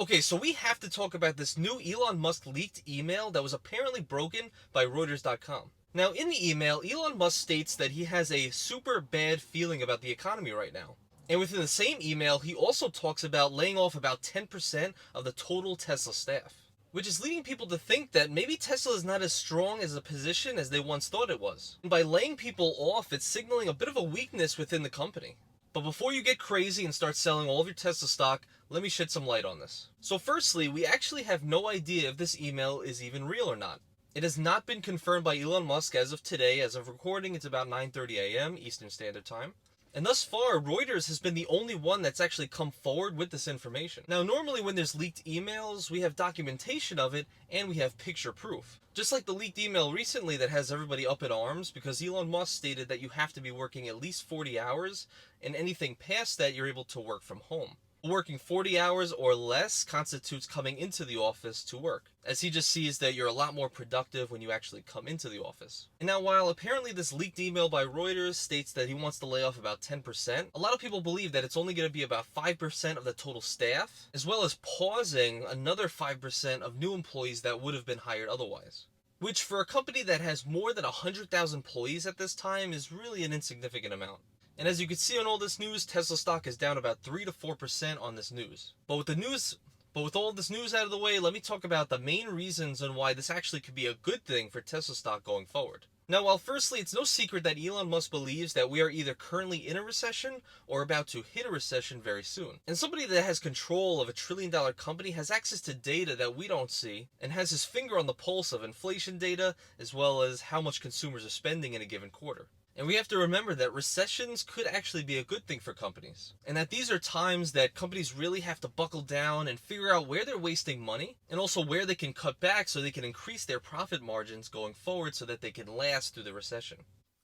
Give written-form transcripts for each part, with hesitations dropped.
Okay, so we have to talk about this new Elon Musk leaked email that was apparently broken by Reuters.com. Now, in the email, Elon Musk states that he has a super bad feeling about the economy right now. And within the same email, he also talks about laying off about 10% of the total Tesla staff, which is leading people to think that maybe Tesla is not as strong as a position as they once thought it was. And by laying people off, it's signaling a bit of a weakness within the company. But before you get crazy and start selling all of your Tesla stock, let me shed some light on this. So firstly, we actually have no idea if this email is even real or not. It has not been confirmed by Elon Musk as of today. As of recording, it's about 9:30 a.m. Eastern Standard Time. And thus far, Reuters has been the only one that's actually come forward with this information. Now, normally when there's leaked emails, we have documentation of it and we have picture proof. Just like the leaked email recently that has everybody up in arms because Elon Musk stated that you have to be working at least 40 hours, and anything past that you're able to work from home. Working 40 hours or less constitutes coming into the office to work, as he just sees that you're a lot more productive when you actually come into the office. And now, while apparently this leaked email by Reuters states that he wants to lay off about 10%, a lot of people believe that it's only going to be about 5% of the total staff, as well as pausing another 5% of new employees that would have been hired otherwise. Which, for a company that has more than 100,000 employees at this time, is really an insignificant amount. And as you can see on all this news, Tesla stock is down about 3 to 4% on this news. But with all this news out of the way, let me talk about the main reasons on why this actually could be a good thing for Tesla stock going forward. Now, while firstly, it's no secret that Elon Musk believes that we are either currently in a recession or about to hit a recession very soon. And somebody that has control of a trillion-dollar company has access to data that we don't see and has his finger on the pulse of inflation data as well as how much consumers are spending in a given quarter. And we have to remember that recessions could actually be a good thing for companies. And that these are times that companies really have to buckle down and figure out where they're wasting money and also where they can cut back so they can increase their profit margins going forward so that they can last through the recession.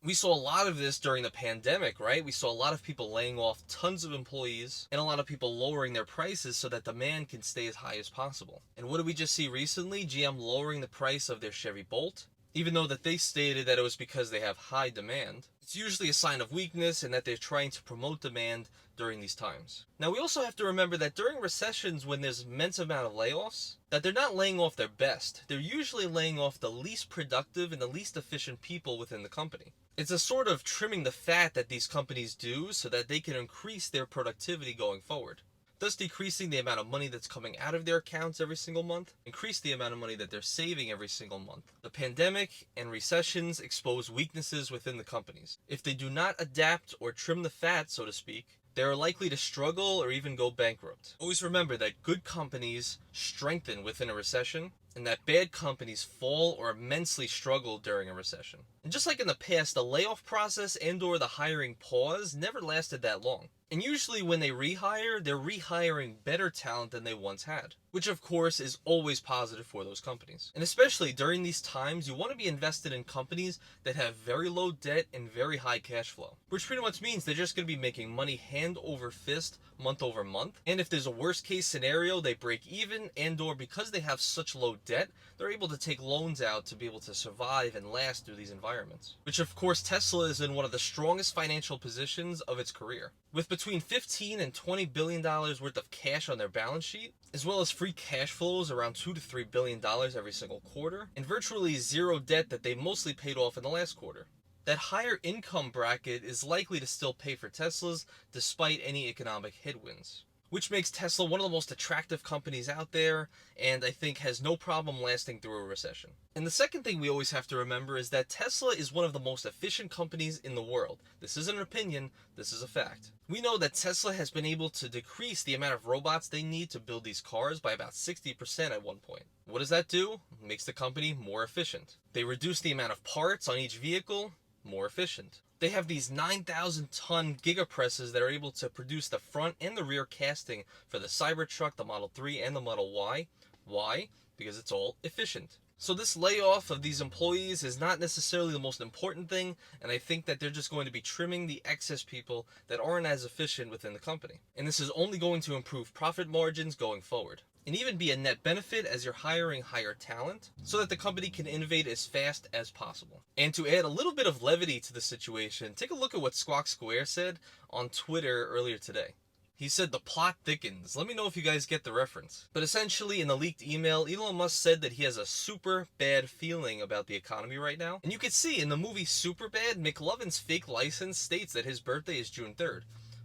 We saw a lot of this during the pandemic, right? We saw a lot of people laying off tons of employees and a lot of people lowering their prices so that demand can stay as high as possible. And what did we just see recently? GM lowering the price of their Chevy Bolt, even though that they stated that it was because they have high demand. It's usually a sign of weakness and that they're trying to promote demand during these times. Now, we also have to remember that during recessions, when there's immense amount of layoffs, that they're not laying off their best. They're usually laying off the least productive and the least efficient people within the company. It's a sort of trimming the fat that these companies do so that they can increase their productivity going forward, thus decreasing the amount of money that's coming out of their accounts every single month, increase the amount of money that they're saving every single month. The pandemic and recessions expose weaknesses within the companies. If they do not adapt or trim the fat, so to speak, they are likely to struggle or even go bankrupt. Always remember that good companies strengthen within a recession, and that bad companies fall or immensely struggle during a recession. And just like in the past, the layoff process and/or the hiring pause never lasted that long. And usually when they rehire, they're rehiring better talent than they once had, which of course is always positive for those companies. And especially during these times, you want to be invested in companies that have very low debt and very high cash flow, which pretty much means they're just going to be making money hand over fist, month over month. And if there's a worst case scenario, they break even, and/or because they have such low debt, they're able to take loans out to be able to survive and last through these environments. Which of course Tesla is in one of the strongest financial positions of its career, with between $15 and $20 billion worth of cash on their balance sheet, as well as free cash flows around $2 to $3 billion every single quarter, and virtually zero debt that they mostly paid off in the last quarter. That higher income bracket is likely to still pay for Teslas despite any economic headwinds, which makes Tesla one of the most attractive companies out there, and I think has no problem lasting through a recession. And the second thing we always have to remember is that Tesla is one of the most efficient companies in the world. This isn't an opinion, this is a fact. We know that Tesla has been able to decrease the amount of robots they need to build these cars by about 60% at one point. What does that do? It makes the company more efficient. They reduce the amount of parts on each vehicle, more efficient. They have these 9,000-ton gigapresses that are able to produce the front and the rear casting for the Cybertruck, the Model 3, and the Model Y. Why? Because it's all efficient. So this layoff of these employees is not necessarily the most important thing, and I think that they're just going to be trimming the excess people that aren't as efficient within the company. And this is only going to improve profit margins going forward, and even be a net benefit as you're hiring higher talent so that the company can innovate as fast as possible. And to add a little bit of levity to the situation, take a look at what Squawk Square said on Twitter earlier today. He said the plot thickens. Let me know if you guys get the reference. But essentially, in the leaked email, Elon Musk said that he has a super bad feeling about the economy right now. And you can see in the movie Superbad, McLovin's fake license states that his birthday is June 3rd.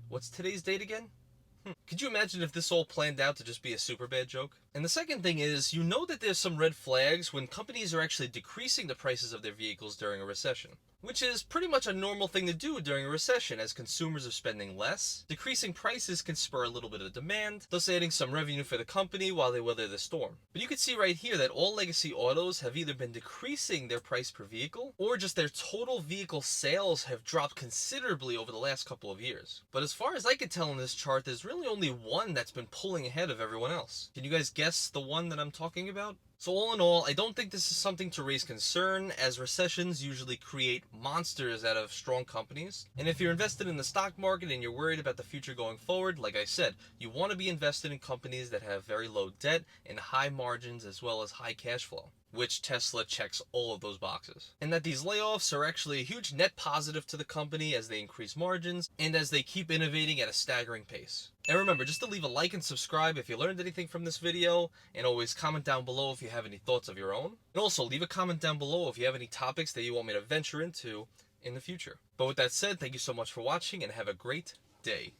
What's today's date again? Could you imagine if this all planned out to just be a super bad joke? And the second thing is, you know that there's some red flags when companies are actually decreasing the prices of their vehicles during a recession. Which is pretty much a normal thing to do during a recession, as consumers are spending less. Decreasing prices can spur a little bit of demand, thus adding some revenue for the company while they weather the storm. But you can see right here that all legacy autos have either been decreasing their price per vehicle, or just their total vehicle sales have dropped considerably over the last couple of years. But as far as I can tell in this chart, there's really only one that's been pulling ahead of everyone else. Can you guys guess the one that I'm talking about? So all in all, I don't think this is something to raise concern, as recessions usually create monsters out of strong companies. And if you're invested in the stock market and you're worried about the future going forward, like I said, you want to be invested in companies that have very low debt and high margins as well as high cash flow, which Tesla checks all of those boxes. And that these layoffs are actually a huge net positive to the company as they increase margins and as they keep innovating at a staggering pace. And remember, just to leave a like and subscribe if you learned anything from this video, and always comment down below if you have any thoughts of your own. And also, leave a comment down below if you have any topics that you want me to venture into in the future. But with that said, thank you so much for watching and have a great day.